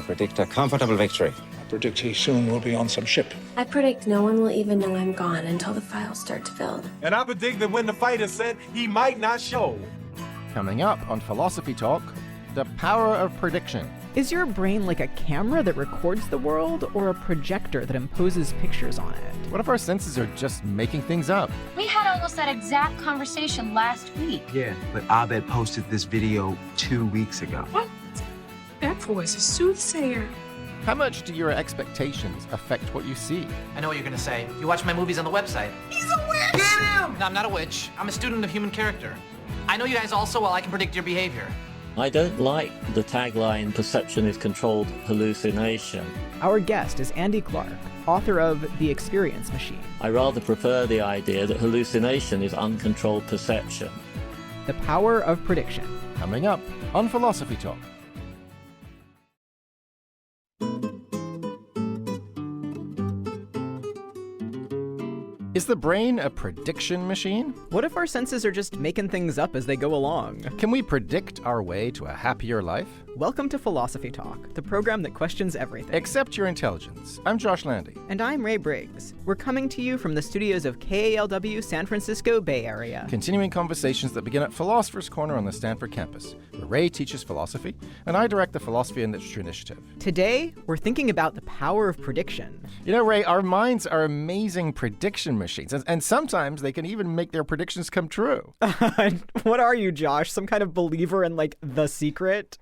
predict a comfortable victory. I predict he soon will be on some ship. I predict no one will even know I'm gone until the files start to build. And I predict that when the fight is set, he might not show. Coming up on Philosophy Talk, the power of prediction. Is your brain like a camera that records the world or a projector that imposes pictures on it? What if our senses are just making things up? We had almost that exact conversation last week. Yeah, but Abed posted this video 2 weeks ago. What? That boy's a soothsayer. How much do your expectations affect what you see? I know what you're gonna say. You watch my movies on the website. He's a witch! Get him! No, I'm not a witch. I'm a student of human character. I know you guys also, well, I can predict your behavior. I don't like the tagline, perception is controlled hallucination. Our guest is Andy Clark, author of The Experience Machine. I rather prefer the idea that hallucination is uncontrolled perception. The power of prediction. Coming up on Philosophy Talk. Is the brain a prediction machine? What if our senses are just making things up as they go along? Can we predict our way to a happier life? Welcome to Philosophy Talk, the program that questions everything. Accept your intelligence. I'm Josh Landy. And I'm Ray Briggs. We're coming to you from the studios of KALW San Francisco Bay Area. Continuing conversations that begin at Philosopher's Corner on the Stanford campus, where Ray teaches philosophy, and I direct the Philosophy and Literature Initiative. Today, we're thinking about the power of prediction. You know, Ray, our minds are amazing prediction machines, and sometimes they can even make their predictions come true. What are you, Josh? Some kind of believer in, like, The Secret?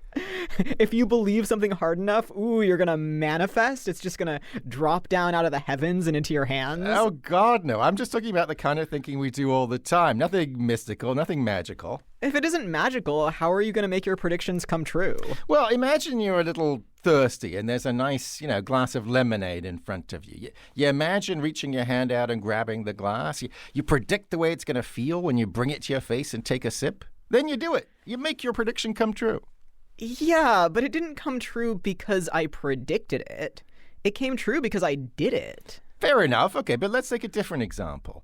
If you believe something hard enough, you're gonna manifest? It's just gonna drop down out of the heavens and into your hands? Oh, God, no. I'm just talking about the kind of thinking we do all the time. Nothing mystical, nothing magical. If it isn't magical, how are you gonna make your predictions come true? Well, imagine you're a little thirsty and there's a nice, glass of lemonade in front of you. You imagine reaching your hand out and grabbing the glass. You predict the way it's gonna feel when you bring it to your face and take a sip. Then you do it. You make your prediction come true. Yeah, but it didn't come true because I predicted it. It came true because I did it. Fair enough. Okay, but let's take a different example.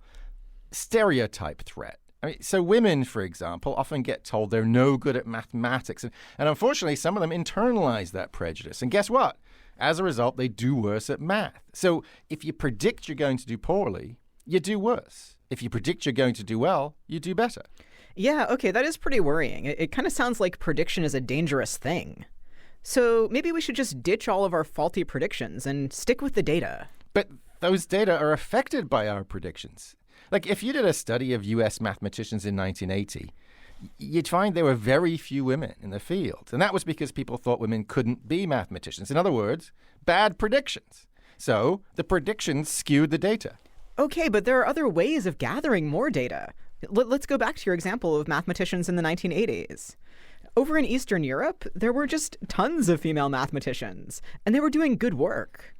Stereotype threat. So women, for example, often get told they're no good at mathematics. And unfortunately, some of them internalize that prejudice. And guess what? As a result, they do worse at math. So if you predict you're going to do poorly, you do worse. If you predict you're going to do well, you do better. Yeah, okay, that is pretty worrying. It kind of sounds like prediction is a dangerous thing. So maybe we should just ditch all of our faulty predictions and stick with the data. But those data are affected by our predictions. Like, if you did a study of U.S. mathematicians in 1980, you'd find there were very few women in the field. And that was because people thought women couldn't be mathematicians. In other words, bad predictions. So the predictions skewed the data. Okay, but there are other ways of gathering more data. Let's go back to your example of mathematicians in the 1980s. Over in Eastern Europe, there were just tons of female mathematicians, and they were doing good work.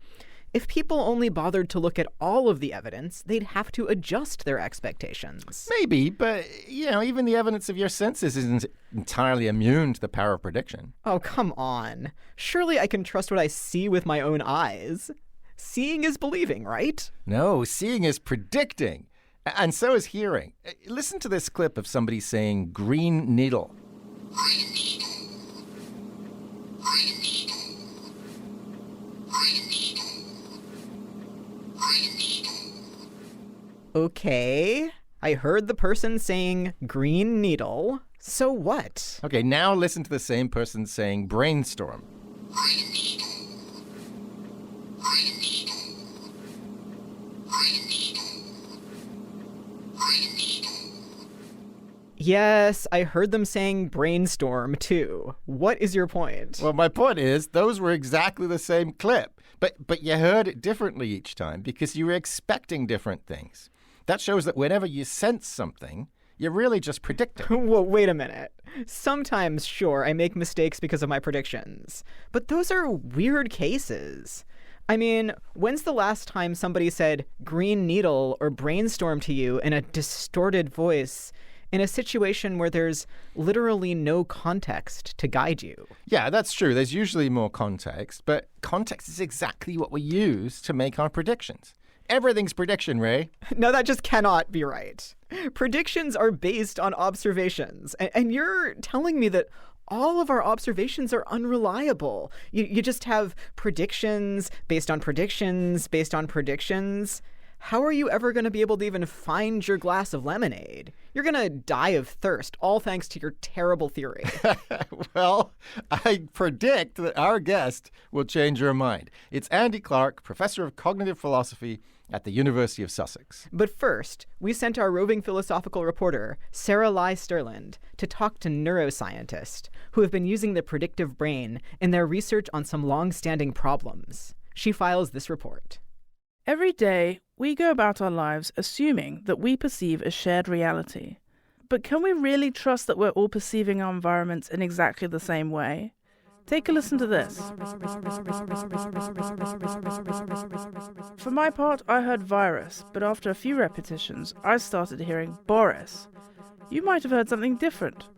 If people only bothered to look at all of the evidence, they'd have to adjust their expectations. Maybe, but, even the evidence of your senses isn't entirely immune to the power of prediction. Oh, come on. Surely I can trust what I see with my own eyes. Seeing is believing, right? No, seeing is predicting. And so is hearing. Listen to this clip of somebody saying green needle. Okay, I heard the person saying green needle. So what? Okay, now listen to the same person saying brainstorm. Yes, I heard them saying brainstorm, too. What is your point? Well, my point is, those were exactly the same clip. But you heard it differently each time because you were expecting different things. That shows that whenever you sense something, you're really just predicting. Well, wait a minute. Sometimes, sure, I make mistakes because of my predictions. But those are weird cases. I mean, when's the last time somebody said green needle or brainstorm to you in a distorted voice in a situation where there's literally no context to guide you? Yeah, that's true. There's usually more context, but context is exactly what we use to make our predictions. Everything's prediction, Ray. No, that just cannot be right. Predictions are based on observations, and you're telling me that all of our observations are unreliable. You just have predictions based on predictions based on predictions. How are you ever going to be able to even find your glass of lemonade? You're going to die of thirst, all thanks to your terrible theory. Well, I predict that our guest will change your mind. It's Andy Clark, professor of cognitive philosophy at the University of Sussex. But first, we sent our roving philosophical reporter, Sarah Lai Sterland, to talk to neuroscientists who have been using the predictive brain in their research on some long-standing problems. She files this report. Every day, we go about our lives assuming that we perceive a shared reality. But can we really trust that we're all perceiving our environments in exactly the same way? Take a listen to this. For my part, I heard virus, but after a few repetitions, I started hearing Boris. You might have heard something different.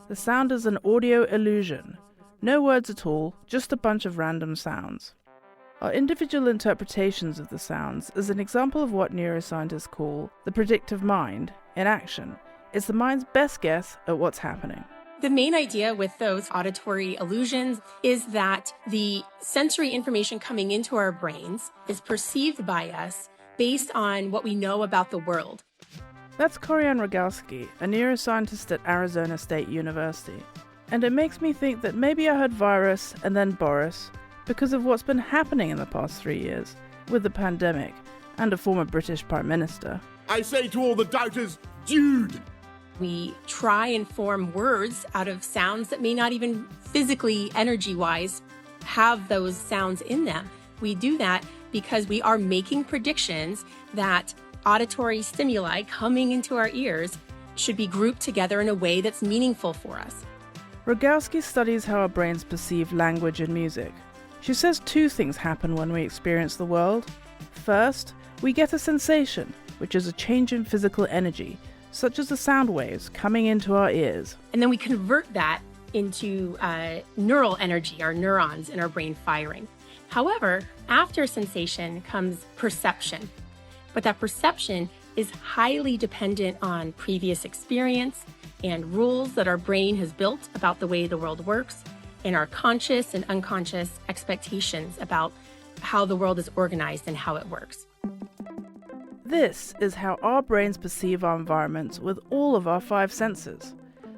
The sound is an audio illusion. No words at all, just a bunch of random sounds. Our individual interpretations of the sounds is an example of what neuroscientists call the predictive mind in action. It's the mind's best guess at what's happening. The main idea with those auditory illusions is that the sensory information coming into our brains is perceived by us based on what we know about the world. That's Korian Rogalski, a neuroscientist at Arizona State University. And it makes me think that maybe I heard virus and then Boris because of what's been happening in the past 3 years with the pandemic and a former British Prime Minister. I say to all the doubters, Jude! We try and form words out of sounds that may not even physically, energy-wise, have those sounds in them. We do that because we are making predictions that auditory stimuli coming into our ears should be grouped together in a way that's meaningful for us. Rogalski studies how our brains perceive language and music. She says two things happen when we experience the world. First, we get a sensation, which is a change in physical energy, such as the sound waves coming into our ears. And then we convert that into neural energy, our neurons in our brain firing. However, after sensation comes perception. But that perception is highly dependent on previous experience and rules that our brain has built about the way the world works, and our conscious and unconscious expectations about how the world is organized and how it works. This is how our brains perceive our environments with all of our 5 senses.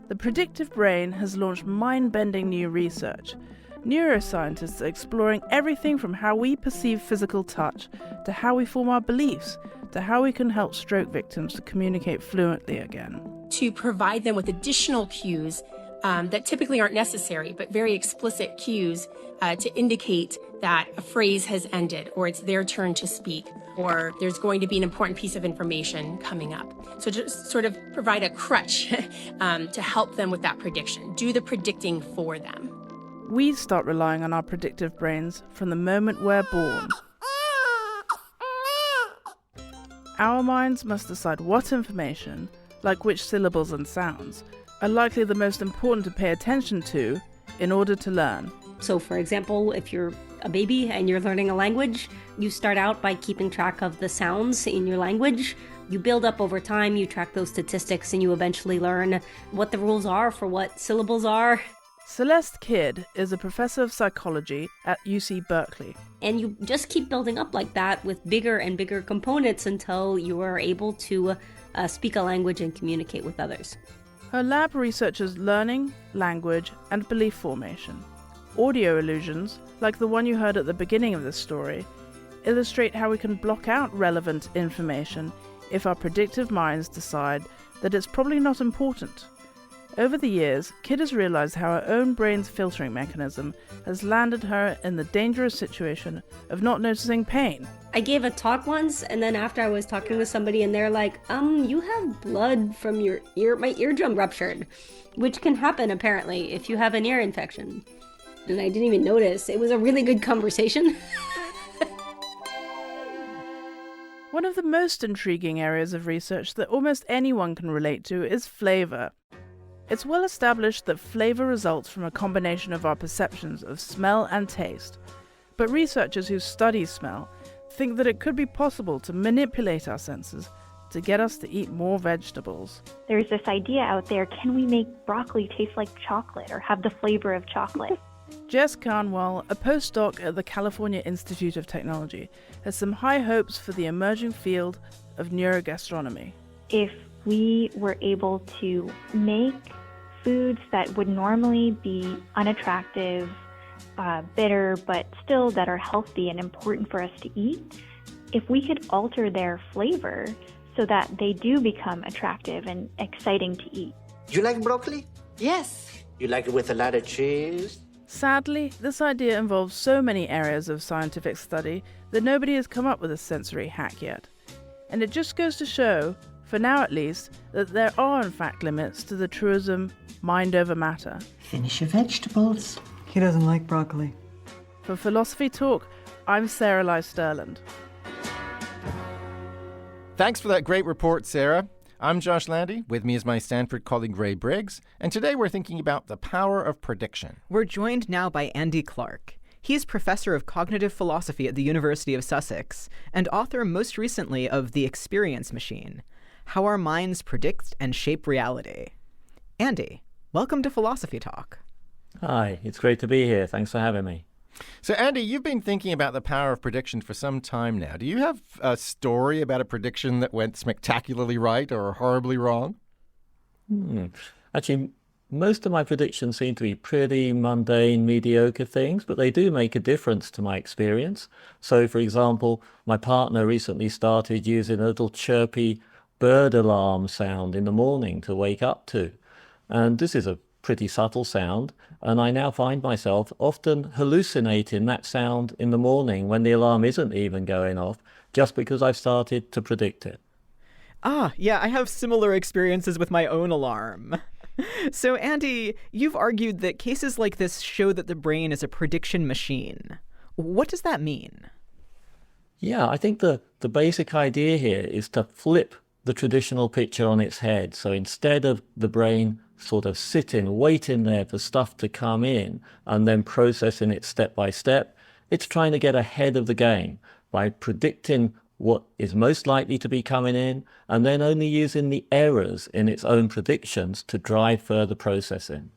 The predictive brain has launched mind-bending new research. Neuroscientists are exploring everything from how we perceive physical touch, to how we form our beliefs, to how we can help stroke victims to communicate fluently again. To provide them with additional cues that typically aren't necessary, but very explicit cues to indicate that a phrase has ended, or it's their turn to speak, or there's going to be an important piece of information coming up. So just sort of provide a crutch to help them with that prediction, do the predicting for them. We start relying on our predictive brains from the moment we're born. Our minds must decide what information, like which syllables and sounds, are likely the most important to pay attention to in order to learn. So, for example, if you're a baby and you're learning a language, you start out by keeping track of the sounds in your language. You build up over time, you track those statistics, and you eventually learn what the rules are for what syllables are. Celeste Kidd is a professor of psychology at UC Berkeley. And you just keep building up like that with bigger and bigger components until you are able to speak a language and communicate with others. Her lab researches learning, language, and belief formation. Audio illusions, like the one you heard at the beginning of this story, illustrate how we can block out relevant information if our predictive minds decide that it's probably not important. Over the years, Kidd has realized how her own brain's filtering mechanism has landed her in the dangerous situation of not noticing pain. I gave a talk once, and then after I was talking with somebody, and they're like, you have blood from your ear, my eardrum ruptured, which can happen apparently if you have an ear infection. And I didn't even notice. It was a really good conversation. One of the most intriguing areas of research that almost anyone can relate to is flavor. It's well established that flavor results from a combination of our perceptions of smell and taste. But researchers who study smell think that it could be possible to manipulate our senses to get us to eat more vegetables. There's this idea out there, can we make broccoli taste like chocolate or have the flavor of chocolate? Jess Carnwell, a postdoc at the California Institute of Technology, has some high hopes for the emerging field of neurogastronomy. If we were able to make foods that would normally be unattractive, bitter, but still that are healthy and important for us to eat, if we could alter their flavor so that they do become attractive and exciting to eat. You like broccoli? Yes. You like it with a lot of cheese? Sadly, this idea involves so many areas of scientific study that nobody has come up with a sensory hack yet. And it just goes to show, for now at least, that there are in fact limits to the truism mind over matter. Finish your vegetables. He doesn't like broccoli. For Philosophy Talk, I'm Sarah Lai Sterland. Thanks for that great report, Sarah. I'm Josh Landy. With me is my Stanford colleague Ray Briggs. And today we're thinking about the power of prediction. We're joined now by Andy Clark. He is professor of cognitive philosophy at the University of Sussex and author most recently of The Experience Machine: How Our Minds Predict and Shape Reality. Andy, welcome to Philosophy Talk. Hi, it's great to be here. Thanks for having me. So, Andy, you've been thinking about the power of prediction for some time now. Do you have a story about a prediction that went spectacularly right or horribly wrong? Actually, most of my predictions seem to be pretty mundane, mediocre things, but they do make a difference to my experience. So, for example, my partner recently started using a little chirpy bird alarm sound in the morning to wake up to. And this is a pretty subtle sound, and I now find myself often hallucinating that sound in the morning when the alarm isn't even going off, just because I've started to predict it. Yeah, I have similar experiences with my own alarm. So, Andy, you've argued that cases like this show that the brain is a prediction machine. What does that mean? Yeah, I think the basic idea here is to flip the traditional picture on its head. So instead of the brain sort of sitting, waiting there for stuff to come in and then processing it step by step, it's trying to get ahead of the game by predicting what is most likely to be coming in and then only using the errors in its own predictions to drive further processing.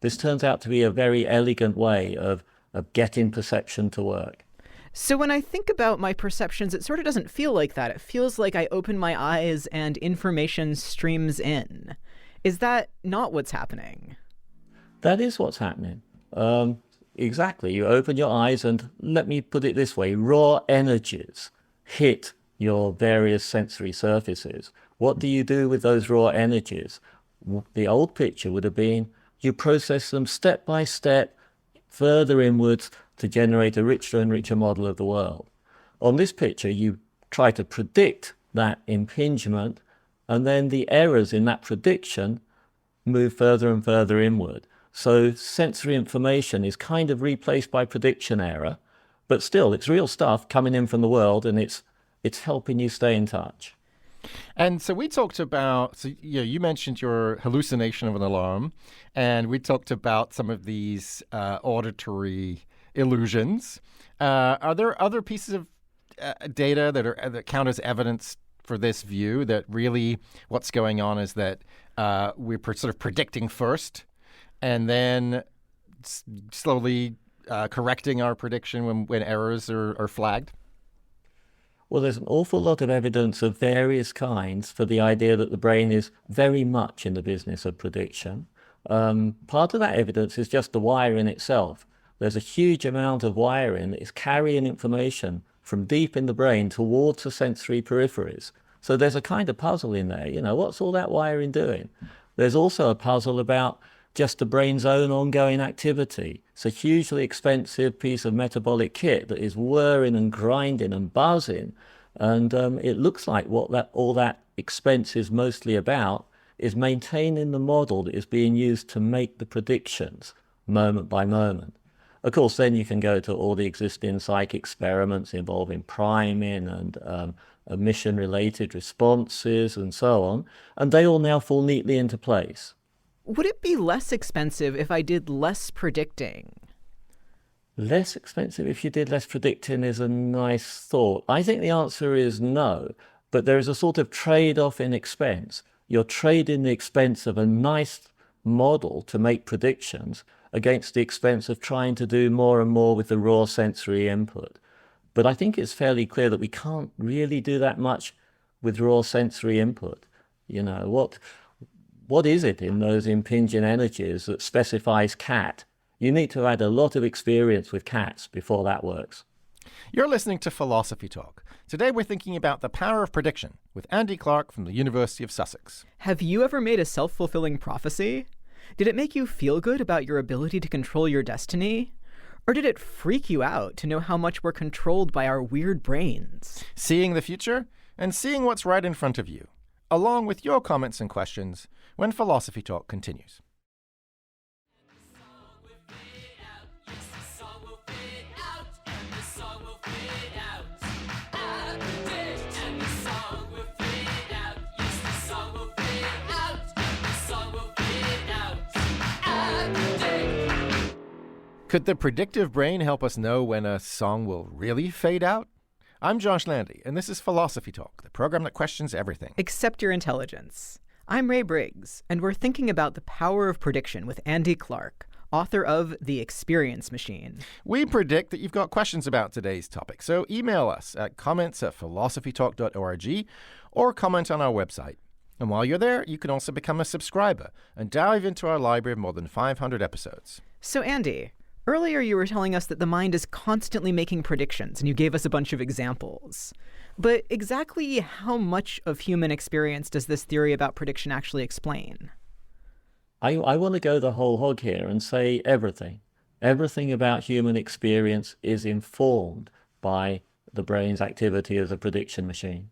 This turns out to be a very elegant way of getting perception to work. So when I think about my perceptions, it sort of doesn't feel like that. It feels like I open my eyes and information streams in. Is that not what's happening? That is what's happening. Exactly. You open your eyes and, let me put it this way, raw energies hit your various sensory surfaces. What do you do with those raw energies? The old picture would have been you process them step by step, further inwards to generate a richer and richer model of the world. On this picture, you try to predict that impingement, and then the errors in that prediction move further and further inward. So sensory information is kind of replaced by prediction error, but still it's real stuff coming in from the world, and it's helping you stay in touch. And so we talked about, you mentioned your hallucination of an alarm, and we talked about some of these auditory illusions. Are there other pieces of data that count as evidence for this view that really what's going on is that we're sort of predicting first and then slowly correcting our prediction when errors are flagged? Well, there's an awful lot of evidence of various kinds for the idea that the brain is very much in the business of prediction. Part of that evidence is just the wiring itself. There's a huge amount of wiring that is carrying information from deep in the brain towards the sensory peripheries. So there's a kind of puzzle in there. What's all that wiring doing? There's also a puzzle about just the brain's own ongoing activity. It's a hugely expensive piece of metabolic kit that is whirring and grinding and buzzing. And it looks like what all that expense is mostly about is maintaining the model that is being used to make the predictions moment by moment. Of course, then you can go to all the existing psych experiments involving priming and emission-related responses and so on, and they all now fall neatly into place. Would it be less expensive if I did less predicting? Less expensive if you did less predicting is a nice thought. I think the answer is no, but but there is a sort of trade-off in expense. You're trading the expense of a nice model to make predictions against the expense of trying to do more and more with the raw sensory input. But I think it's fairly clear that we can't really do that much with raw sensory input. You know, what is it in those impinging energies that specifies cat? You need to add a lot of experience with cats before that works. You're listening to Philosophy Talk. Today we're thinking about the power of prediction with Andy Clark from the University of Sussex. Have you ever made a self-fulfilling prophecy? Did it make you feel good about your ability to control your destiny? Or did it freak you out to know how much we're controlled by our weird brains? Seeing the future and seeing what's right in front of you, along with your comments and questions when Philosophy Talk continues. Could the predictive brain help us know when a song will really fade out? I'm Josh Landy, and this is Philosophy Talk, the program that questions everything. Except your intelligence. I'm Ray Briggs, and we're thinking about the power of prediction with Andy Clark, author of The Experience Machine. We predict that you've got questions about today's topic, so email us at comments@philosophytalk.org or comment on our website. And while you're there, you can also become a subscriber and dive into our library of more than 500 episodes. So Andy, earlier you were telling us that the mind is constantly making predictions, and you gave us a bunch of examples. But exactly how much of human experience does this theory about prediction actually explain? I want to go the whole hog here and say everything. Everything about human experience is informed by the brain's activity as a prediction machine.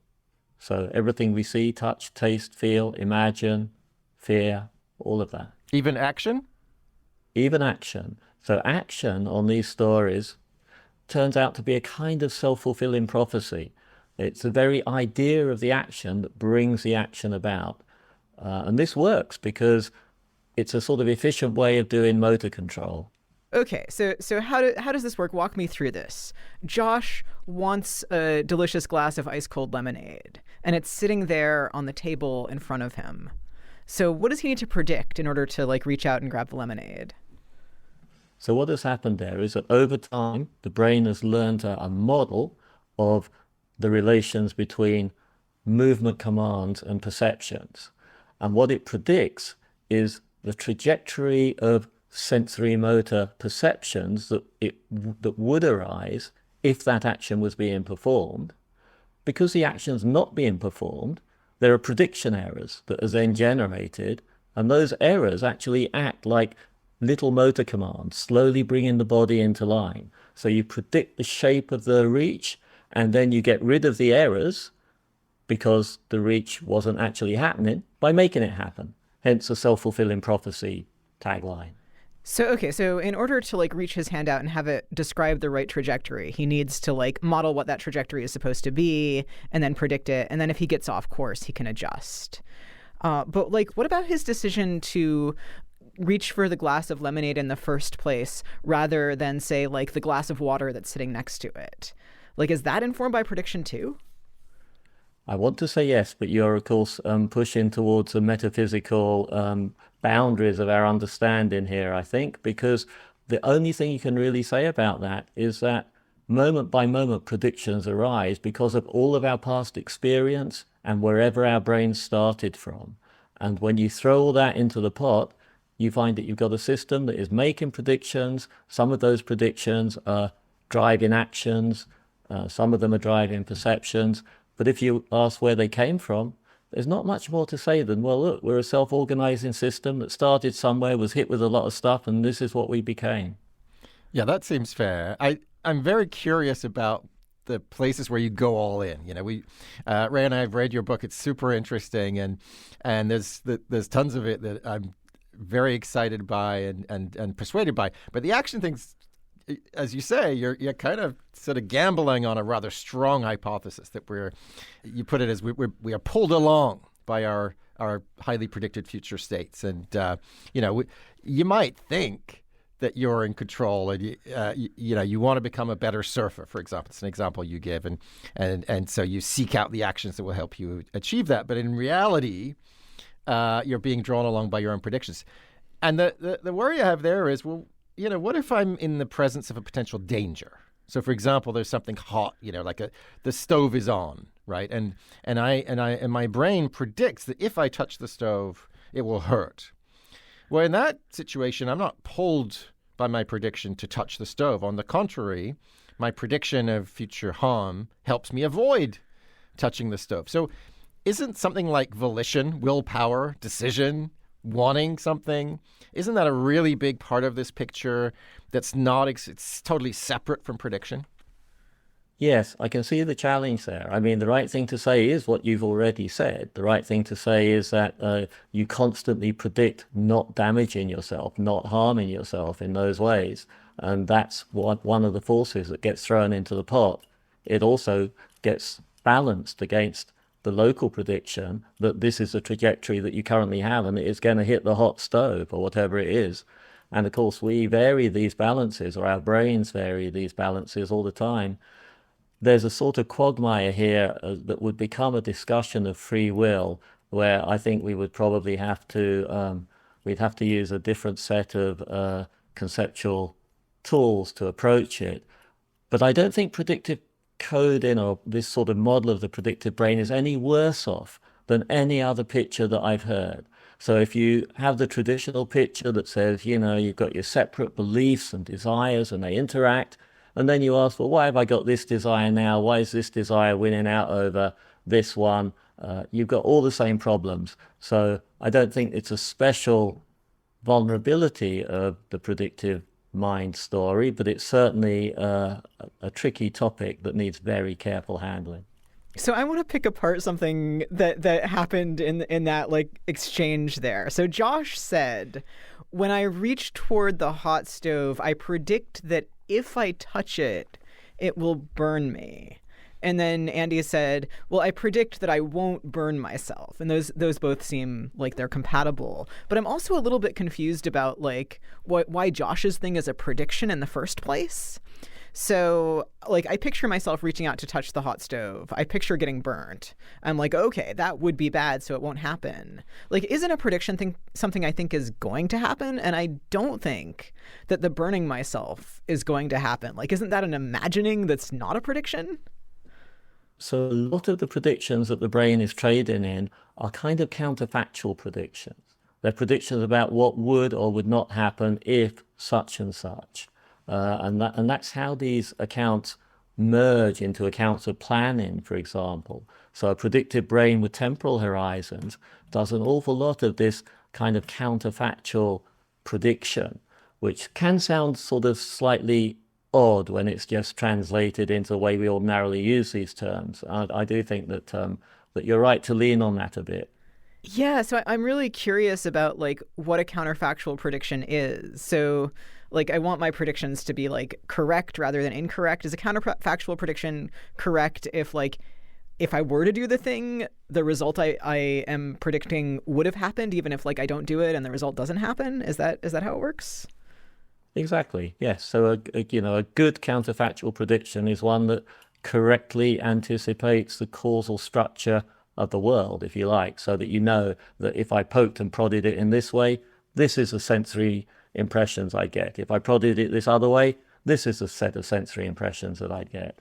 So everything we see, touch, taste, feel, imagine, fear, all of that. Even action? Even action. So action on these stories turns out to be a kind of self-fulfilling prophecy. It's the very idea of the action that brings the action about. And this works because it's a sort of efficient way of doing motor control. Okay, so how does this work? Walk me through this. Josh wants a delicious glass of ice-cold lemonade, and it's sitting there on the table in front of him. So what does he need to predict in order to reach out and grab the lemonade? So what has happened there is that over time, the brain has learned a model of the relations between movement commands and perceptions. And what it predicts is the trajectory of sensory motor perceptions that would arise if that action was being performed. Because the action's not being performed, there are prediction errors that are then generated, and those errors actually act like little motor commands, slowly bringing the body into line. So you predict the shape of the reach, and then you get rid of the errors because the reach wasn't actually happening by making it happen. Hence a self-fulfilling prophecy tagline. So in order to reach his hand out and have it describe the right trajectory, he needs to model what that trajectory is supposed to be and then predict it. And then if he gets off course, he can adjust. But what about his decision to reach for the glass of lemonade in the first place rather than say the glass of water that's sitting next to it? Is that informed by prediction too? I want to say yes, but you're, of course, pushing towards the metaphysical boundaries of our understanding here, I think, because the only thing you can really say about that is that moment by moment predictions arise because of all of our past experience and wherever our brain started from. And when you throw all that into the pot, you find that you've got a system that is making predictions. Some of those predictions are driving actions. Some of them are driving perceptions. But if you ask where they came from, there's not much more to say than, well, look, we're a self-organizing system that started somewhere, was hit with a lot of stuff, and this is what we became. Yeah, that seems fair. I'm very curious about the places where you go all in. Ray and I have read your book. It's super interesting, and there's tons of it that I'm very excited by and persuaded by. But the action things, as you say, you're kind of sort of gambling on a rather strong hypothesis that you put it as we are pulled along by our highly predicted future states. And, you might think that you're in control, and you want to become a better surfer, for example. It's an example you give, and so you seek out the actions that will help you achieve that. But in reality, you're being drawn along by your own predictions. And the worry I have there is, well, what if I'm in the presence of a potential danger? So, for example, there's something hot, like the stove is on, right? And my brain predicts that if I touch the stove, it will hurt. Well, in that situation, I'm not pulled by my prediction to touch the stove. On the contrary, my prediction of future harm helps me avoid touching the stove. So isn't something like volition, willpower, decision, wanting something, isn't that a really big part of this picture that's not, it's totally separate from prediction? Yes, I can see the challenge there. I mean, the right thing to say is what you've already said. The right thing to say is that you constantly predict not damaging yourself, not harming yourself in those ways. And that's one of the forces that gets thrown into the pot. It also gets balanced against the local prediction that this is the trajectory that you currently have and it's going to hit the hot stove or whatever it is. And of course, we vary these balances, or our brains vary these balances all the time. There's a sort of quagmire here that would become a discussion of free will, where I think we would probably have to we'd have to use a different set of conceptual tools to approach it. But I don't think predictive coding or this sort of model of the predictive brain is any worse off than any other picture that I've heard. So if you have the traditional picture that says, you've got your separate beliefs and desires and they interact, and then you ask, well, why have I got this desire now? Why is this desire winning out over this one? You've got all the same problems. So I don't think it's a special vulnerability of the predictive mind story, but it's certainly a tricky topic that needs very careful handling. So I want to pick apart something that happened in that exchange there. So Josh said, when I reach toward the hot stove, I predict that if I touch it, it will burn me. And then Andy said, well, I predict that I won't burn myself. And those both seem like they're compatible. But I'm also a little bit confused about why Josh's thing is a prediction in the first place. So I picture myself reaching out to touch the hot stove. I picture getting burnt. I'm like, okay, that would be bad, so it won't happen. Isn't a prediction thing something I think is going to happen? And I don't think that the burning myself is going to happen. Isn't that an imagining that's not a prediction? So a lot of the predictions that the brain is trading in are kind of counterfactual predictions. They're predictions about what would or would not happen if such and such. And that's how these accounts merge into accounts of planning, for example. So a predictive brain with temporal horizons does an awful lot of this kind of counterfactual prediction, which can sound sort of slightly odd when it's just translated into the way we ordinarily use these terms. I do think that that you're right to lean on that a bit. Yeah, so I'm really curious about what a counterfactual prediction is. So I want my predictions to be correct rather than incorrect. Is a counterfactual prediction correct if I were to do the thing, the result I am predicting would have happened, even if I don't do it and the result doesn't happen? Is that how it works? Exactly. Yes. So a good counterfactual prediction is one that correctly anticipates the causal structure of the world, if you like, so that you know that if I poked and prodded it in this way, this is the sensory impressions I get. If I prodded it this other way, this is the set of sensory impressions that I'd get.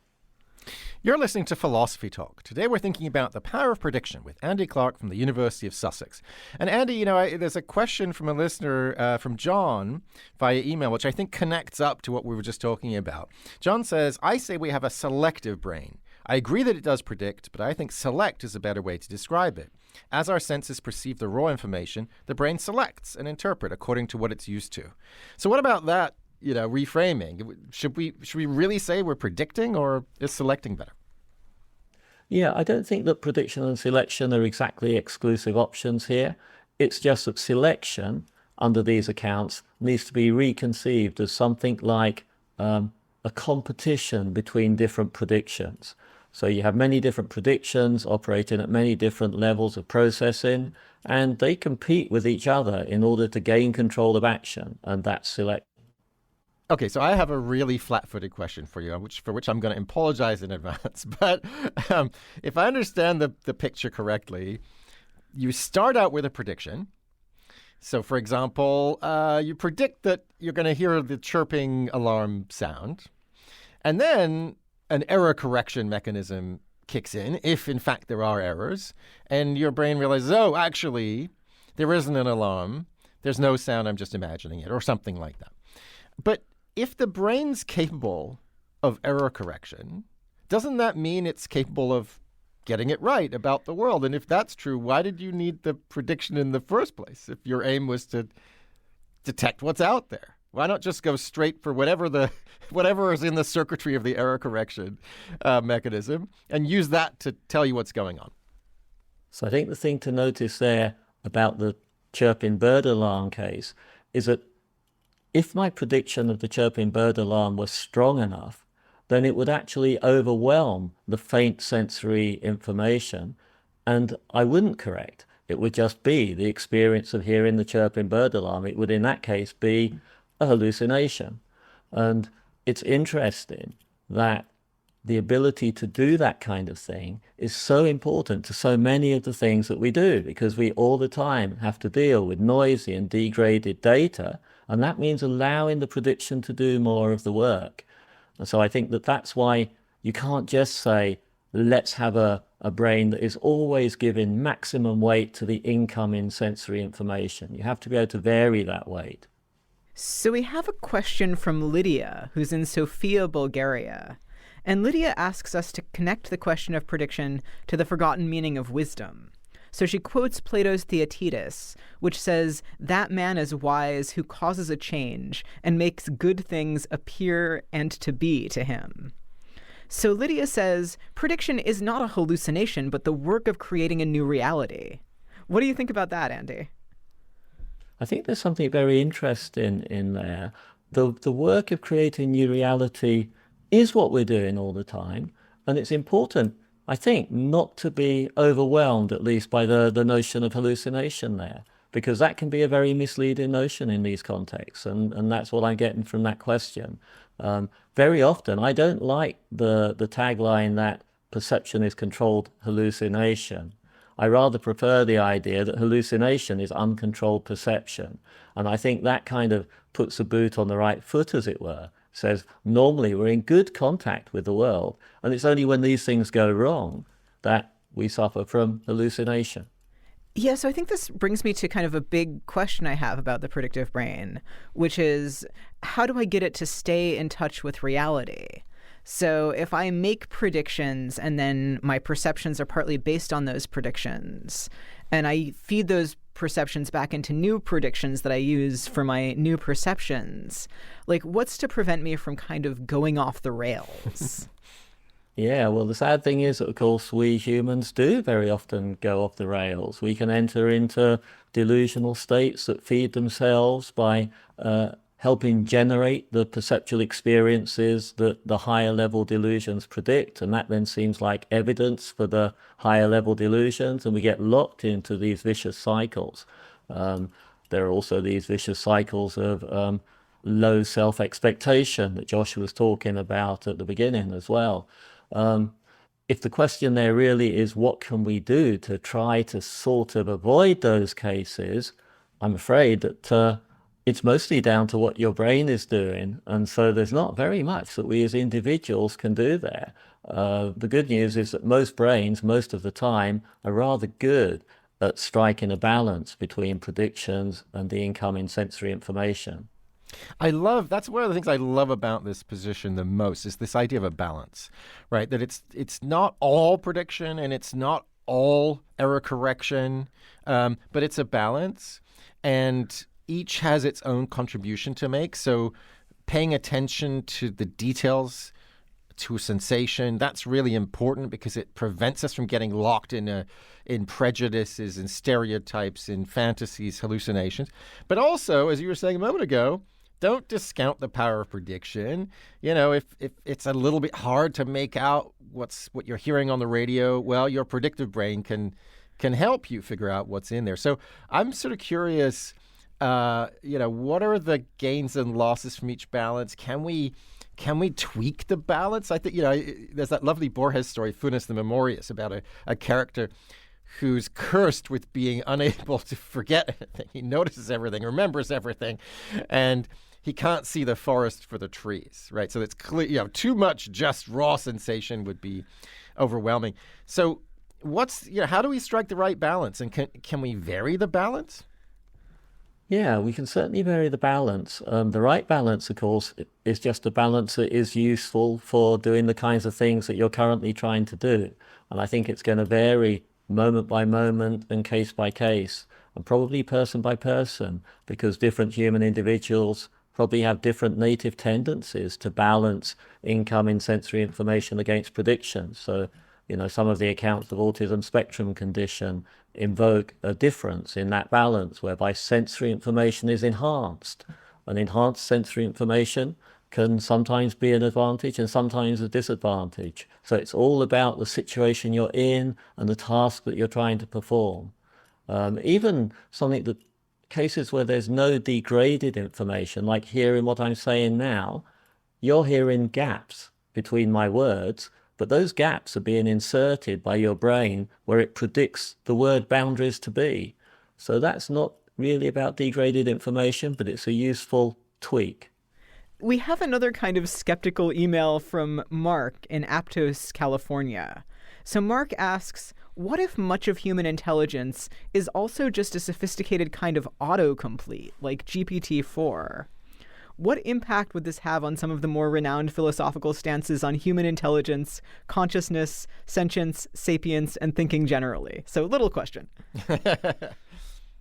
You're listening to Philosophy Talk. Today we're thinking about the power of prediction with Andy Clark from the University of Sussex. And Andy, there's a question from a listener, from John, via email, which I think connects up to what we were just talking about. John says, I say we have a selective brain. I agree that it does predict, but I think select is a better way to describe it. As our senses perceive the raw information, the brain selects and interprets according to what it's used to. So what about that, reframing? Should we really say we're predicting, or is selecting better? Yeah, I don't think that prediction and selection are exactly exclusive options here. It's just that selection under these accounts needs to be reconceived as something like a competition between different predictions. So you have many different predictions operating at many different levels of processing, and they compete with each other in order to gain control of action, and that's selection. Okay, so I have a really flat-footed question for you, for which I'm going to apologize in advance. But if I understand the picture correctly, you start out with a prediction. So, for example, you predict that you're going to hear the chirping alarm sound. And then an error correction mechanism kicks in, if in fact there are errors. And your brain realizes, oh, actually, there isn't an alarm. There's no sound. I'm just imagining it, or something like that. But if the brain's capable of error correction, doesn't that mean it's capable of getting it right about the world? And if that's true, why did you need the prediction in the first place if your aim was to detect what's out there? Why not just go straight for whatever is in the circuitry of the error correction mechanism and use that to tell you what's going on? So I think the thing to notice there about the chirping bird alarm case is that if my prediction of the chirping bird alarm was strong enough, then it would actually overwhelm the faint sensory information, and I wouldn't correct. It would just be the experience of hearing the chirping bird alarm. It would, in that case, be a hallucination. And it's interesting that the ability to do that kind of thing is so important to so many of the things that we do, because we all the time have to deal with noisy and degraded data. And that means allowing the prediction to do more of the work. And so I think that that's why you can't just say, let's have a brain that is always giving maximum weight to the incoming sensory information. You have to be able to vary that weight. So we have a question from Lydia, who's in Sofia, Bulgaria. And Lydia asks us to connect the question of prediction to the forgotten meaning of wisdom. So she quotes Plato's Theaetetus, which says, "That man is wise who causes a change and makes good things appear and to be to him." So Lydia says, prediction is not a hallucination, but the work of creating a new reality. What do you think about that, Andy? I think there's something very interesting in there. The work of creating new reality is what we're doing all the time, and it's important, I think, not to be overwhelmed, at least, by the notion of hallucination there, because that can be a very misleading notion in these contexts, and that's what I'm getting from that question. Very often, I don't like the tagline that perception is controlled hallucination. I rather prefer the idea that hallucination is uncontrolled perception, and I think that kind of puts the boot on the right foot, as it were. Says normally we're in good contact with the world, and it's only when these things go wrong that we suffer from hallucination. Yeah, so I think this brings me to kind of a big question I have about the predictive brain, which is, how do I get it to stay in touch with reality? So if I make predictions and then my perceptions are partly based on those predictions, and I feed those perceptions back into new predictions that I use for my new perceptions, like, what's to prevent me from kind of going off the rails? Yeah, well, the sad thing is that, of course, we humans do very often go off the rails. We can enter into delusional states that feed themselves by helping generate the perceptual experiences that the higher level delusions predict, and that then seems like evidence for the higher level delusions, and we get locked into these vicious cycles. There are also these vicious cycles of low self-expectation that Josh was talking about at the beginning as well. If the question there really is what can we do to try to sort of avoid those cases, I'm afraid that it's mostly down to what your brain is doing, and so there's not very much that we as individuals can do there. The good news is that most brains, most of the time, are rather good at striking a balance between predictions and the incoming sensory information. That's one of the things I love about this position the most, is this idea of a balance, right? That it's not all prediction and it's not all error correction, but it's a balance, and each has its own contribution to make. So paying attention to the details, to sensation, that's really important because it prevents us from getting locked in prejudices, in stereotypes, in fantasies, hallucinations. But also, as you were saying a moment ago, don't discount the power of prediction. You know, if it's a little bit hard to make out what you're hearing on the radio, well, your predictive brain can help you figure out what's in there. So I'm sort of curious, What are the gains and losses from each balance? Can we tweak the balance? I think, there's that lovely Borges story, Funes the Memorious, about a character who's cursed with being unable to forget anything. He notices everything, remembers everything, and he can't see the forest for the trees, right? So it's clear, too much just raw sensation would be overwhelming. So how do we strike the right balance? And can we vary the balance? Yeah, we can certainly vary the balance. The right balance, of course, is just a balance that is useful for doing the kinds of things that you're currently trying to do. And I think it's going to vary moment by moment and case by case, and probably person by person, because different human individuals probably have different native tendencies to balance incoming sensory information against predictions. So, some of the accounts of autism spectrum condition invoke a difference in that balance, whereby sensory information is enhanced. And enhanced sensory information can sometimes be an advantage and sometimes a disadvantage. So it's all about the situation you're in and the task that you're trying to perform. Even cases where there's no degraded information, like hearing what I'm saying now, you're hearing gaps between my words, but those gaps are being inserted by your brain where it predicts the word boundaries to be. So that's not really about degraded information, but it's a useful tweak. We have another kind of skeptical email from Mark in Aptos, California. So Mark asks, what if much of human intelligence is also just a sophisticated kind of autocomplete, like GPT-4? What impact would this have on some of the more renowned philosophical stances on human intelligence, consciousness, sentience, sapience, and thinking generally? So, little question.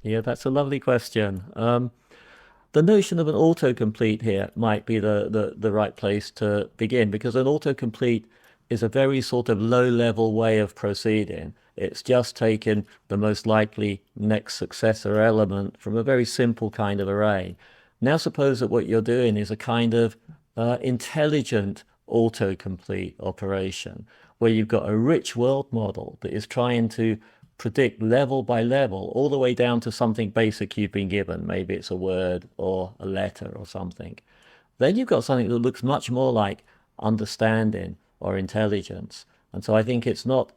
Yeah, that's a lovely question. The notion of an autocomplete here might be the right place to begin, because an autocomplete is a very sort of low-level way of proceeding. It's just taken the most likely next successor element from a very simple kind of array. Now suppose that what you're doing is a kind of intelligent autocomplete operation, where you've got a rich world model that is trying to predict level by level, all the way down to something basic you've been given. Maybe it's a word or a letter or something. Then you've got something that looks much more like understanding or intelligence. And so I think it's not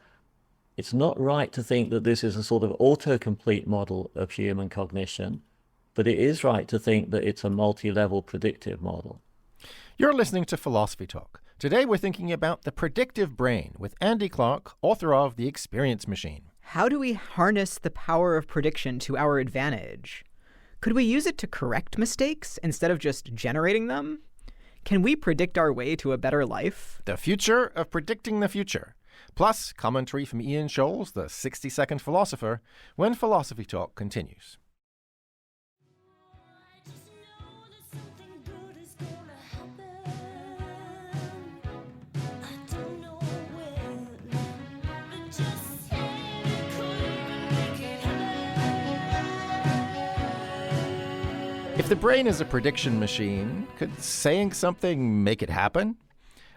right to think that this is a sort of autocomplete model of human cognition, but it is right to think that it's a multi-level predictive model. You're listening to Philosophy Talk. Today we're thinking about the predictive brain with Andy Clark, author of The Experience Machine. How do we harness the power of prediction to our advantage? Could we use it to correct mistakes instead of just generating them? Can we predict our way to a better life? The future of predicting the future. Plus, commentary from Ian Scholes, the 60-second philosopher, when Philosophy Talk continues. If the brain is a prediction machine, could saying something make it happen?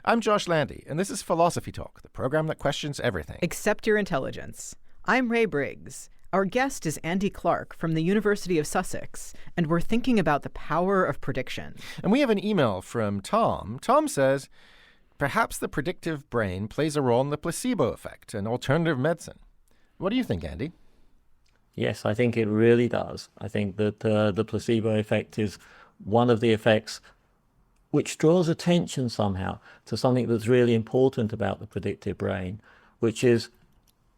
I'm Josh Landy, and this is Philosophy Talk, the program that questions everything. Except your intelligence. I'm Ray Briggs. Our guest is Andy Clark from the University of Sussex, and we're thinking about the power of prediction. And we have an email from Tom. Tom says, perhaps the predictive brain plays a role in the placebo effect and alternative medicine. What do you think, Andy? Yes, I think it really does. I think that the placebo effect is one of the effects which draws attention somehow to something that's really important about the predictive brain, which is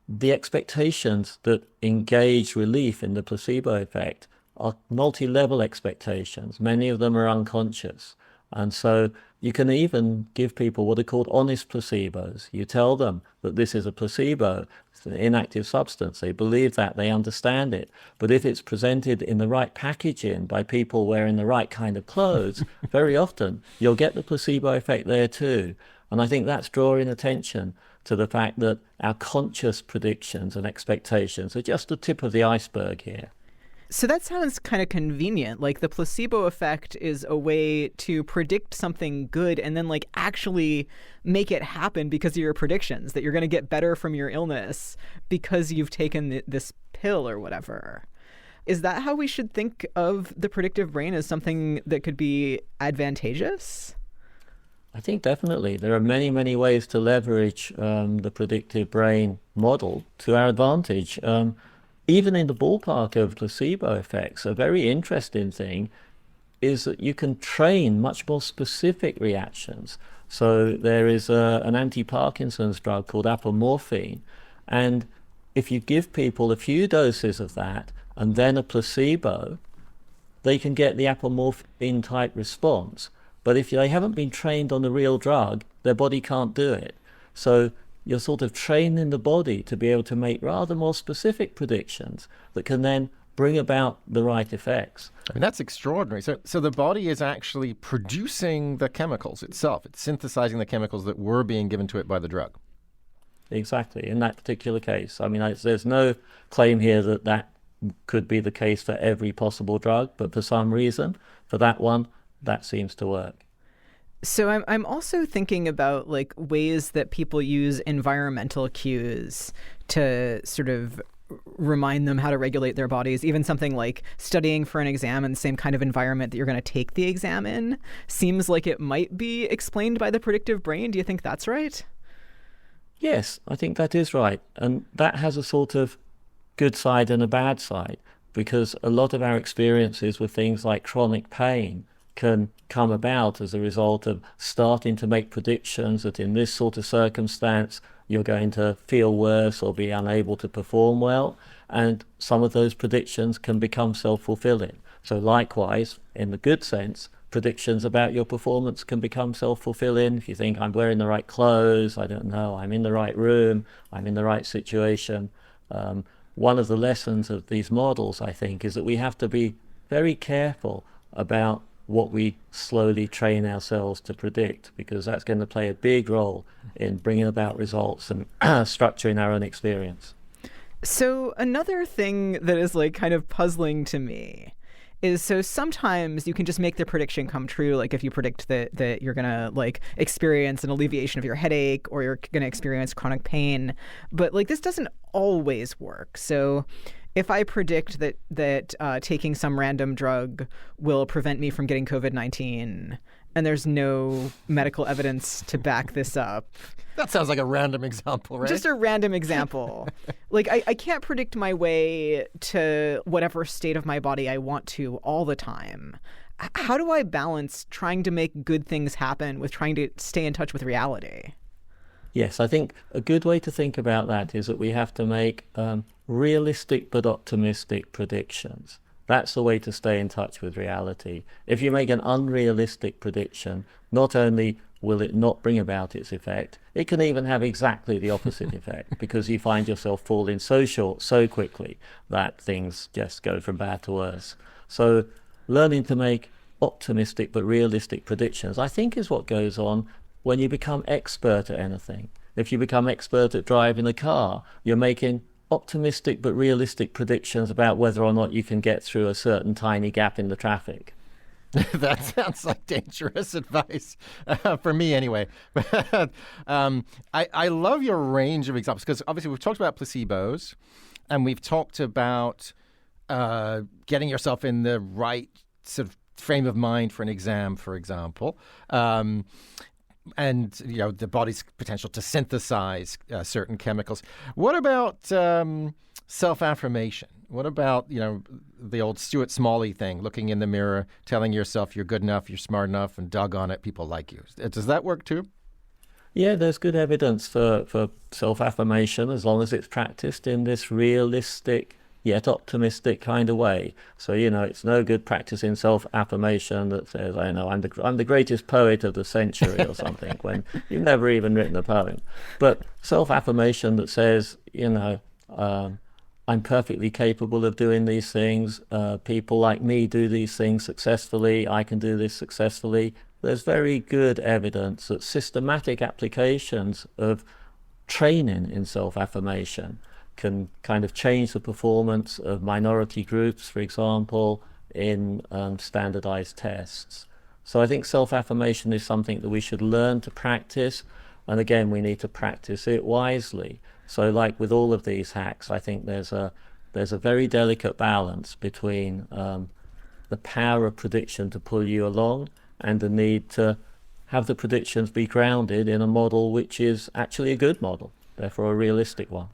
the expectations that engage relief in the placebo effect are multi-level expectations. Many of them are unconscious. And so you can even give people what are called honest placebos. You tell them that this is a placebo, it's an inactive substance. They believe that, they understand it. But if it's presented in the right packaging by people wearing the right kind of clothes, very often you'll get the placebo effect there too. And I think that's drawing attention to the fact that our conscious predictions and expectations are just the tip of the iceberg here. So that sounds kind of convenient. Like the placebo effect is a way to predict something good and then like actually make it happen because of your predictions, that you're going to get better from your illness because you've taken this pill or whatever. Is that how we should think of the predictive brain, as something that could be advantageous? I think definitely. There are many, many ways to leverage the predictive brain model to our advantage. Even in the ballpark of placebo effects, a very interesting thing is that you can train much more specific reactions. So there is an anti-Parkinson's drug called apomorphine, and if you give people a few doses of that and then a placebo, they can get the apomorphine type response. But if they haven't been trained on the real drug, their body can't do it. So you're sort of training the body to be able to make rather more specific predictions that can then bring about the right effects. I mean, that's extraordinary. So the body is actually producing the chemicals itself. It's synthesizing the chemicals that were being given to it by the drug. Exactly, in that particular case. I mean, there's no claim here that that could be the case for every possible drug, but for some reason, for that one, that seems to work. So I'm also thinking about like ways that people use environmental cues to sort of remind them how to regulate their bodies. Even something like studying for an exam in the same kind of environment that you're going to take the exam in seems like it might be explained by the predictive brain. Do you think that's right? Yes, I think that is right. And that has a sort of good side and a bad side, because a lot of our experiences with things like chronic pain can come about as a result of starting to make predictions that in this sort of circumstance you're going to feel worse or be unable to perform well, and some of those predictions can become self-fulfilling. So likewise, in the good sense, predictions about your performance can become self-fulfilling. If you think, I'm wearing the right clothes, I don't know, I'm in the right room, I'm in the right situation. One of the lessons of these models, I think, is that we have to be very careful about what we slowly train ourselves to predict, because that's going to play a big role in bringing about results and structuring our own experience. So another thing that is like kind of puzzling to me is, so sometimes you can just make the prediction come true. Like if you predict that you're going to like experience an alleviation of your headache, or you're going to experience chronic pain, but like this doesn't always work. So if I predict that taking some random drug will prevent me from getting COVID-19, and there's no medical evidence to back this up. That sounds like a random example, right? Just a random example. Like, I can't predict my way to whatever state of my body I want to all the time. How do I balance trying to make good things happen with trying to stay in touch with reality? Yes, I think a good way to think about that is that we have to make realistic but optimistic predictions. That's the way to stay in touch with reality. If you make an unrealistic prediction, not only will it not bring about its effect, it can even have exactly the opposite effect, because you find yourself falling so short so quickly that things just go from bad to worse. So learning to make optimistic but realistic predictions, I think, is what goes on when you become expert at anything. If you become expert at driving a car, you're making optimistic but realistic predictions about whether or not you can get through a certain tiny gap in the traffic. That sounds like dangerous advice, for me anyway. I love your range of examples, because obviously we've talked about placebos, and we've talked about getting yourself in the right sort of frame of mind for an exam, for example. And, you know, the body's potential to synthesize certain chemicals. What about self-affirmation? What about, you know, the old Stuart Smalley thing, looking in the mirror, telling yourself you're good enough, you're smart enough, and doggone it, people like you? Does that work too? Yeah, there's good evidence for self-affirmation, as long as it's practiced in this realistic yet optimistic kind of way. So, you know, it's no good practicing self-affirmation that says, I know, I'm the greatest poet of the century or something, when you've never even written a poem. But self-affirmation that says, you know, I'm perfectly capable of doing these things. People like me do these things successfully. I can do this successfully. There's very good evidence that systematic applications of training in self-affirmation can kind of change the performance of minority groups, for example, in standardized tests. So I think self-affirmation is something that we should learn to practice. And again, we need to practice it wisely. So like with all of these hacks, I think there's a there's a very delicate balance between the power of prediction to pull you along and the need to have the predictions be grounded in a model which is actually a good model, therefore a realistic one.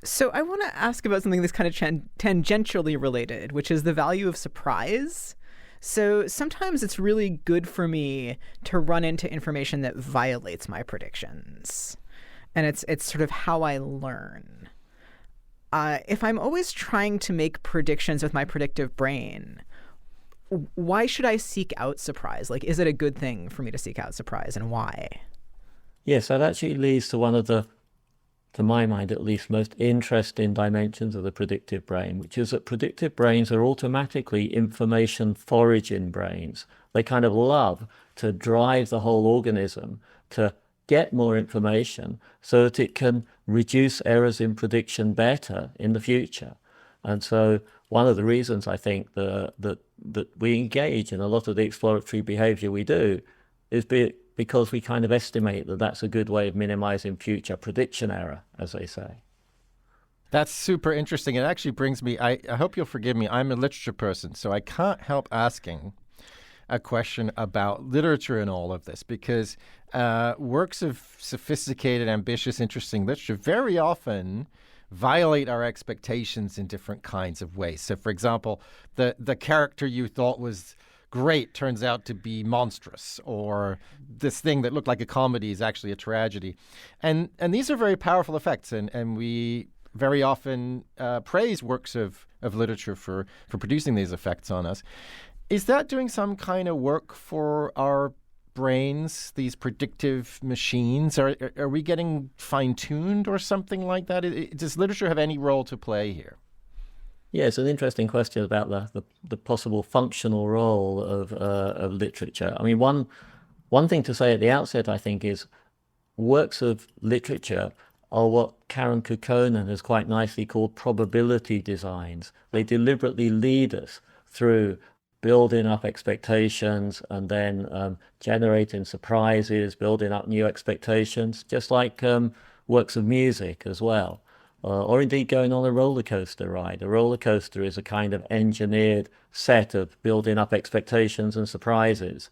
So I want to ask about something that's kind of tangentially related, which is the value of surprise. So sometimes it's really good for me to run into information that violates my predictions. And it's sort of how I learn. If I'm always trying to make predictions with my predictive brain, why should I seek out surprise? Like, is it a good thing for me to seek out surprise, and why? Yes, that actually leads to one of the, to my mind at least, most interesting dimensions of the predictive brain, which is that predictive brains are automatically information foraging brains. They kind of love to drive the whole organism to get more information so that it can reduce errors in prediction better in the future. And so one of the reasons I think that we engage in a lot of the exploratory behavior we do is because we kind of estimate that that's a good way of minimizing future prediction error, as they say. That's super interesting. It actually brings me, I hope you'll forgive me, I'm a literature person, so I can't help asking a question about literature in all of this, because works of sophisticated, ambitious, interesting literature very often violate our expectations in different kinds of ways. So, for example, the character you thought was great turns out to be monstrous, or this thing that looked like a comedy is actually a tragedy. And these are very powerful effects, and we very often praise works of literature for producing these effects on us. Is that doing some kind of work for our brains, these predictive machines? Are we getting fine-tuned or something like that? Does literature have any role to play here? Yeah, it's an interesting question about the possible functional role of literature. I mean, one thing to say at the outset, I think, is works of literature are what Karen Kukkonen has quite nicely called probability designs. They deliberately lead us through building up expectations and then generating surprises, building up new expectations, just like works of music as well. Or indeed going on a roller coaster ride. A roller coaster is a kind of engineered set of building up expectations and surprises.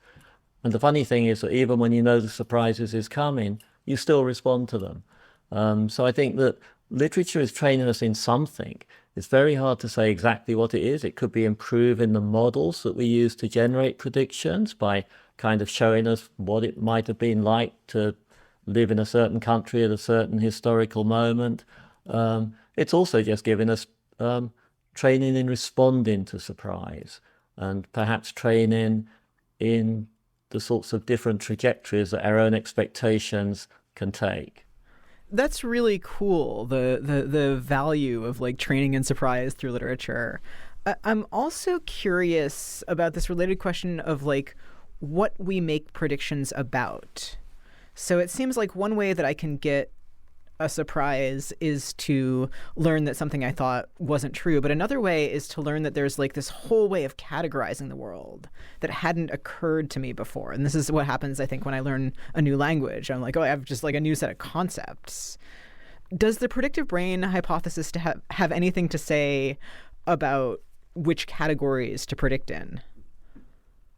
And the funny thing is that even when you know the surprises is coming, you still respond to them. So I think that literature is training us in something. It's very hard to say exactly what it is. It could be improving the models that we use to generate predictions by kind of showing us what it might have been like to live in a certain country at a certain historical moment. It's also just giving us training in responding to surprise, and perhaps training in the sorts of different trajectories that our own expectations can take. That's really cool, the value of like training in surprise through literature. I'm also curious about this related question of like what we make predictions about. So it seems like one way that I can get a surprise is to learn that something I thought wasn't true. But another way is to learn that there's like this whole way of categorizing the world that hadn't occurred to me before. And this is what happens, I think, when I learn a new language. I'm like, oh, I have just like a new set of concepts. Does the predictive brain hypothesis to have anything to say about which categories to predict in?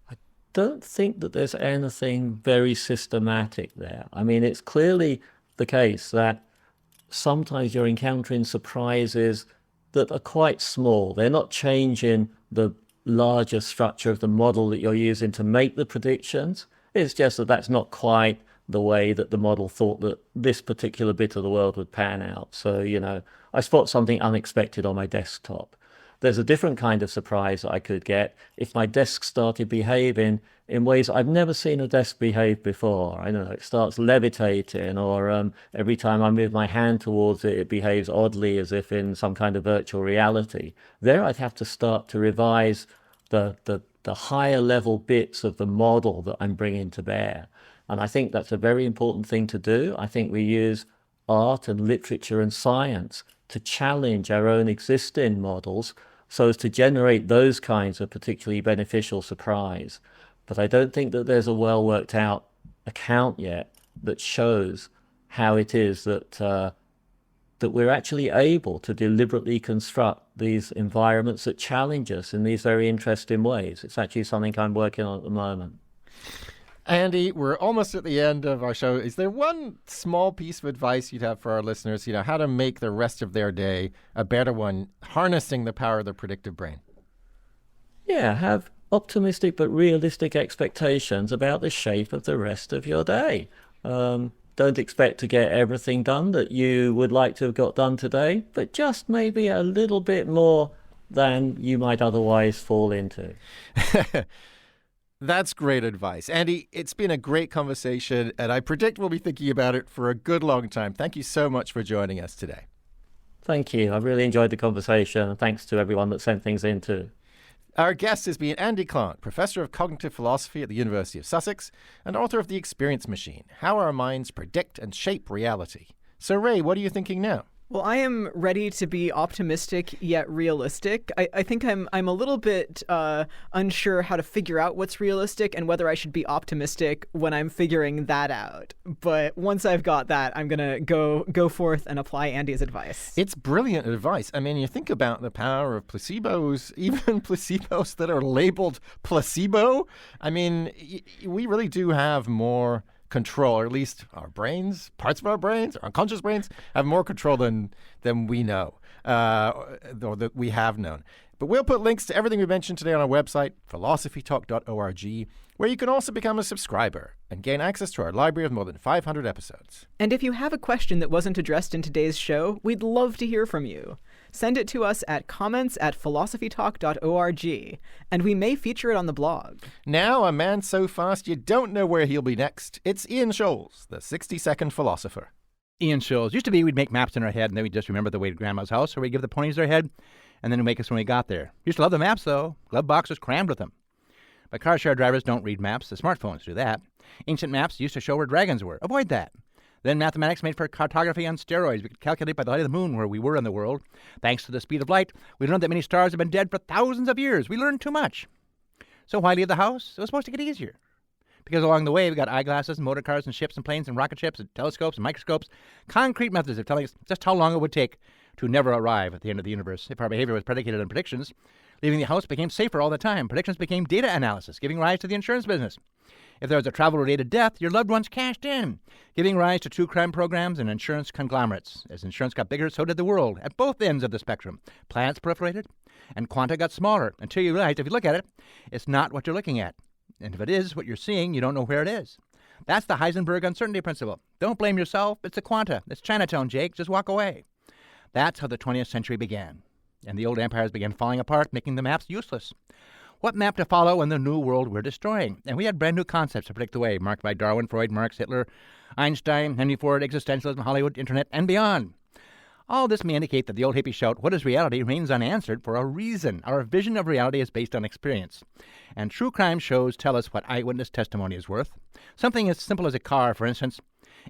I don't think that there's anything very systematic there. I mean, it's clearly the case that sometimes you're encountering surprises that are quite small. They're not changing the larger structure of the model that you're using to make the predictions. It's just that that's not quite the way that the model thought that this particular bit of the world would pan out. So, you know, I spot something unexpected on my desktop. There's a different kind of surprise that I could get if my desk started behaving in ways I've never seen a desk behave before. I don't know, it starts levitating, or every time I move my hand towards it, it behaves oddly as if in some kind of virtual reality. There I'd have to start to revise the higher level bits of the model that I'm bringing to bear. And I think that's a very important thing to do. I think we use art and literature and science to challenge our own existing models so as to generate those kinds of particularly beneficial surprise. But I don't think that there's a well worked out account yet that shows how it is that that we're actually able to deliberately construct these environments that challenge us in these very interesting ways. It's actually something I'm working on at the moment. Andy, we're almost at the end of our show. Is there one small piece of advice you'd have for our listeners, how to make the rest of their day a better one, harnessing the power of the predictive brain? Yeah, have optimistic but realistic expectations about the shape of the rest of your day. Don't expect to get everything done that you would like to have got done today, but just maybe a little bit more than you might otherwise fall into. That's great advice. Andy, it's been a great conversation, and I predict we'll be thinking about it for a good long time. Thank you so much for joining us today. Thank you. I really enjoyed the conversation, and thanks to everyone that sent things in too. Our guest has been Andy Clark, Professor of Cognitive Philosophy at the University of Sussex and author of The Experience Machine, How Our Minds Predict and Shape Reality. So, Ray, what are you thinking now? Well, I am ready to be optimistic yet realistic. I think I'm a little bit unsure how to figure out what's realistic and whether I should be optimistic when I'm figuring that out. But once I've got that, I'm gonna go forth and apply Andy's advice. It's brilliant advice. I mean, you think about the power of placebos, even placebos that are labeled placebo. I mean, we really do have more control, or at least our brains, parts of our brains, our unconscious brains, have more control than we know, or that we have known. But we'll put links to everything we mentioned today on our website, philosophytalk.org, where you can also become a subscriber and gain access to our library of more than 500 episodes. And if you have a question that wasn't addressed in today's show, we'd love to hear from you. Send it to us at comments@philosophytalk.org, and we may feature it on the blog. Now, a man so fast you don't know where he'll be next. It's Ian Scholes, the 60-second philosopher. Ian Scholes. Used to be we'd make maps in our head, and then we'd just remember the way to Grandma's house, or we'd give the ponies their head, and then it'd make us when we got there. Used to love the maps, though. Glove boxes crammed with them. But car share drivers don't read maps. The smartphones do that. Ancient maps used to show where dragons were. Avoid that. Then mathematics made for cartography on steroids. We could calculate by the light of the moon where we were in the world. Thanks to the speed of light, we learned that many stars have been dead for thousands of years. We learned too much. So why leave the house? It was supposed to get easier. Because along the way, we got eyeglasses and motor cars and ships and planes and rocket ships and telescopes and microscopes, concrete methods of telling us just how long it would take to never arrive at the end of the universe if our behavior was predicated on predictions. Leaving the house became safer all the time. Predictions became data analysis, giving rise to the insurance business. If there was a travel-related death, your loved ones cashed in, giving rise to true crime programs and insurance conglomerates. As insurance got bigger, so did the world, at both ends of the spectrum. Planets proliferated, and quanta got smaller, until you realize, if you look at it, it's not what you're looking at. And if it is what you're seeing, you don't know where it is. That's the Heisenberg uncertainty principle. Don't blame yourself. It's a quanta. It's Chinatown, Jake. Just walk away. That's how the 20th century began. And the old empires began falling apart, making the maps useless. What map to follow in the new world we're destroying? And we had brand new concepts to predict the way, marked by Darwin, Freud, Marx, Hitler, Einstein, Henry Ford, existentialism, Hollywood, internet, and beyond. All this may indicate that the old hippie shout, "What is reality?" remains unanswered for a reason. Our vision of reality is based on experience. And true crime shows tell us what eyewitness testimony is worth. Something as simple as a car, for instance,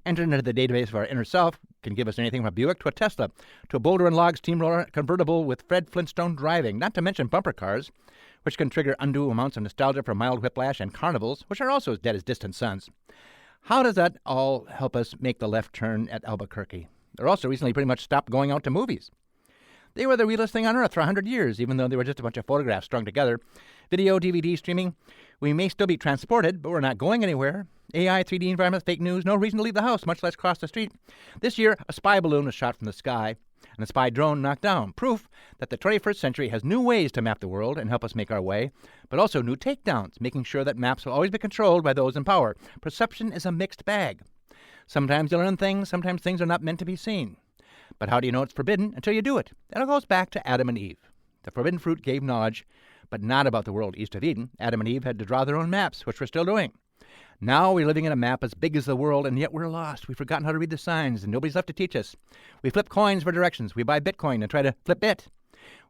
entered into the database of our inner self, can give us anything from a Buick to a Tesla, to a Boulder and Log steamroller convertible with Fred Flintstone driving, not to mention bumper cars, which can trigger undue amounts of nostalgia for mild whiplash, and carnivals, which are also as dead as distant suns. How does that all help us make the left turn at Albuquerque? They're also recently pretty much stopped going out to movies. They were the realest thing on Earth for 100 years, even though they were just a bunch of photographs strung together. Video, DVD, streaming. We may still be transported, but we're not going anywhere. AI, 3D environments, fake news, no reason to leave the house, much less cross the street. This year, a spy balloon was shot from the sky, and a spy drone knocked down. Proof that the 21st century has new ways to map the world and help us make our way, but also new takedowns, making sure that maps will always be controlled by those in power. Perception is a mixed bag. Sometimes you learn things, sometimes things are not meant to be seen. But how do you know it's forbidden until you do it? And it goes back to Adam and Eve. The forbidden fruit gave knowledge, but not about the world east of Eden. Adam and Eve had to draw their own maps, which we're still doing. Now we're living in a map as big as the world, and yet we're lost. We've forgotten how to read the signs, and nobody's left to teach us. We flip coins for directions. We buy Bitcoin and try to flip it.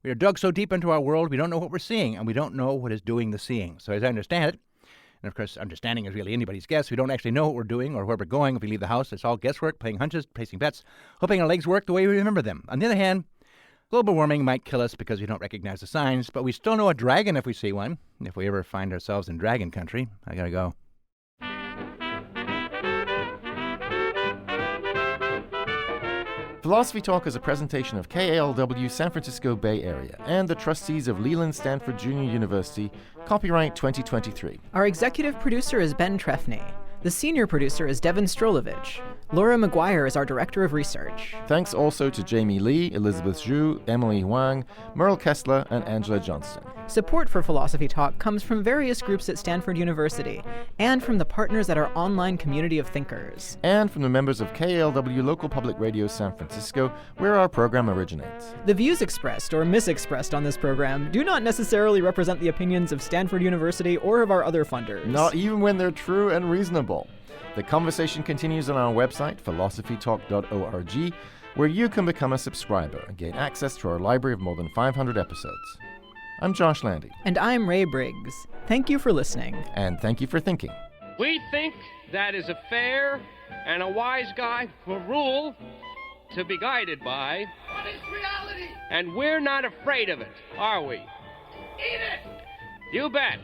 We are dug so deep into our world, we don't know what we're seeing, and we don't know what is doing the seeing. So as I understand it, and of course, understanding is really anybody's guess. We don't actually know what we're doing or where we're going if we leave the house. It's all guesswork, playing hunches, placing bets, hoping our legs work the way we remember them. On the other hand, global warming might kill us because we don't recognize the signs, but we still know a dragon if we see one. If we ever find ourselves in dragon country, I gotta go. Philosophy Talk is a presentation of KALW San Francisco Bay Area and the trustees of Leland Stanford Junior University, copyright 2023. Our executive producer is Ben Trefny. The senior producer is Devin Strolovich. Laura McGuire is our director of research. Thanks also to Jamie Lee, Elizabeth Zhu, Emily Huang, Merle Kessler, and Angela Johnston. Support for Philosophy Talk comes from various groups at Stanford University and from the partners at our online community of thinkers. And from the members of KALW Local Public Radio San Francisco, where our program originates. The views expressed or misexpressed on this program do not necessarily represent the opinions of Stanford University or of our other funders. Not even when they're true and reasonable. The conversation continues on our website, philosophytalk.org, where you can become a subscriber and gain access to our library of more than 500 episodes. I'm Josh Landy. And I'm Ray Briggs. Thank you for listening. And thank you for thinking. We think that is a fair and a wise guy for rule to be guided by. What is reality? And we're not afraid of it, are we? Eat it! You bet.